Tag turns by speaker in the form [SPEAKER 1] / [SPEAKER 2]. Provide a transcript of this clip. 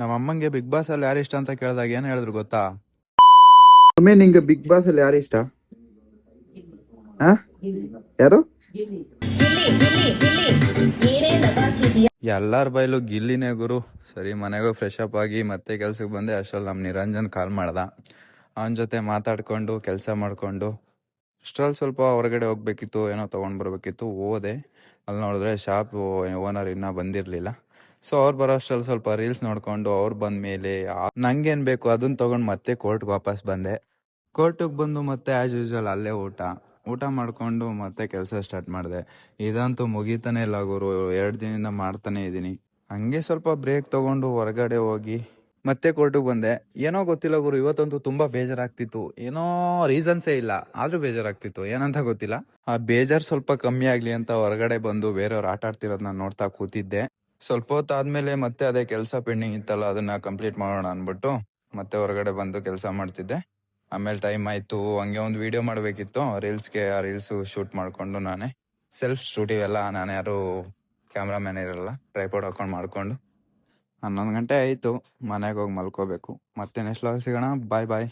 [SPEAKER 1] ನಮ್ಮ ಅಮ್ಮಂಗೆ big boss ಅಲ್ಲಿ ಯಾರು ಇಷ್ಟ ಅಂತ ಕೇಳಿದಾಗ ಏನ್ ಹೇಳಿದ್ರು ಗೊತ್ತಾ?
[SPEAKER 2] ಒಮ್ಮೆ ನಿಂಗೆ ಬಿಗ್ ಬಾಸ್ ಅಲ್ಲಿ ಯಾರು ಇಷ್ಟ? ಆ? ಯಾರು?
[SPEAKER 1] ಎಲ್ಲಾರ ಬೈಲು ಗಿಲ್ಲಿನೇ ಗುರು. ಸರಿ, ಮನೆಗೂ ಫ್ರೆಶ್ ಅಪ್ ಆಗಿ ಮತ್ತೆ ಕೆಲ್ಸಕ್ಕೆ ಬಂದೆ. ಅಷ್ಟ್ರಲ್ಲಿ ನಮ್ ನಿರಂಜನ್ ಕಾಲ್ ಮಾಡ್ದ. ಅವನ ಜೊತೆ ಮಾತಾಡ್ಕೊಂಡು ಕೆಲಸ ಮಾಡ್ಕೊಂಡು ಅಷ್ಟ್ರಲ್ಲಿ ಸ್ವಲ್ಪ ಹೊರಗಡೆ ಹೋಗ್ಬೇಕಿತ್ತು, ಏನೋ ತಗೊಂಡ್ ಬರ್ಬೇಕಿತ್ತು. ಹೋದೆ. ಅಲ್ಲಿ ನೋಡಿದ್ರೆ ಶಾಪ್ ಓನರ್ ಇನ್ನ ಬಂದಿರ್ಲಿಲ್ಲ. ಸೊ ಅವ್ರು ಬರೋ ಅಷ್ಟ್ರಲ್ಲಿ ಸ್ವಲ್ಪ ರೀಲ್ಸ್ ನೋಡ್ಕೊಂಡು ಅವ್ರು ಬಂದ್ಮೇಲೆ ನಂಗೇನ್ ಬೇಕು ಅದನ್ನ ತಗೊಂಡ್ ಮತ್ತೆ ಕೋರ್ಟ್ಗೆ ವಾಪಸ್ ಬಂದೆ. ಕೋರ್ಟಿಗೆ ಬಂದು ಮತ್ತೆ ಆಸ್ ಯೂಶುವಲ್ ಅಲ್ಲೇ ಊಟ ಮಾಡ್ಕೊಂಡು ಮತ್ತೆ ಕೆಲಸ ಸ್ಟಾರ್ಟ್ ಮಾಡಿದೆ. ಇದಂತೂ ಮುಗಿತಾನೆ ಇಲ್ಲ ಗುರು, 2 ದಿನದಿಂದ ಮಾಡ್ತಾನೆ ಇದ್ದೀನಿ. ಹಂಗೆ ಸ್ವಲ್ಪ ಬ್ರೇಕ್ ತಗೊಂಡು ಹೊರಗಡೆ ಹೋಗಿ ಮತ್ತೆ ಕೋರ್ಟಿಗೆ ಬಂದೆ. ಏನೋ ಗೊತ್ತಿಲ್ಲ ಗುರು, ಇವತ್ತಂತೂ ತುಂಬಾ ಬೇಜಾರಾಗ್ತಿತ್ತು. ಏನೋ ರೀಸನ್ಸೇ ಇಲ್ಲ, ಆದ್ರೂ ಬೇಜಾರಾಗ್ತಿತ್ತು. ಏನಂತ ಗೊತ್ತಿಲ್ಲ. ಆ ಬೇಜಾರ್ ಸ್ವಲ್ಪ ಕಮ್ಮಿ ಆಗ್ಲಿ ಅಂತ ಹೊರಗಡೆ ಬಂದು ಬೇರೆಯವ್ರು ಆಟ ಆಡ್ತಿರೋದನ್ನ ನೋಡ್ತಾ ಕೂತಿದ್ದೆ. ಸ್ವಲ್ಪ ಹೊತ್ತಾದ್ಮೇಲೆ ಮತ್ತೆ ಅದೇ ಕೆಲಸ ಪೆಂಡಿಂಗ್ ಇತ್ತಲ್ಲ, ಅದನ್ನ ಕಂಪ್ಲೀಟ್ ಮಾಡೋಣ ಅನ್ಬಿಟ್ಟು ಮತ್ತೆ ಹೊರಗಡೆ ಬಂದು ಕೆಲಸ ಮಾಡ್ತಿದ್ದೆ. ಆಮೇಲೆ ಟೈಮ್ ಆಯ್ತು, ಹಂಗೆ ಒಂದು ವಿಡಿಯೋ ಮಾಡಬೇಕಿತ್ತು ರೀಲ್ಸ್ಗೆ. ಆ ರೀಲ್ಸ್ ಶೂಟ್ ಮಾಡ್ಕೊಂಡು ನಾನೇ ಸೆಲ್ಫ್ ಸ್ಟುಡಿಯೋ ಎಲ್ಲ, ನಾನು ಯಾರು ಕ್ಯಾಮ್ರಾಮ್ಯಾನ್ ಇರಲ್ಲ, ಟ್ರೈಪಾಡ್ ಹಾಕೊಂಡು ಮಾಡ್ಕೊಂಡು 11 ಗಂಟೆ ಆಯಿತು. ಮನೆಗೆ ಹೋಗಿ ಮಲ್ಕೋಬೇಕು. ಮತ್ತೆ ನೆಕ್ಸ್ಟ್ ಸಿಗೋಣ. ಬಾಯ್ ಬಾಯ್.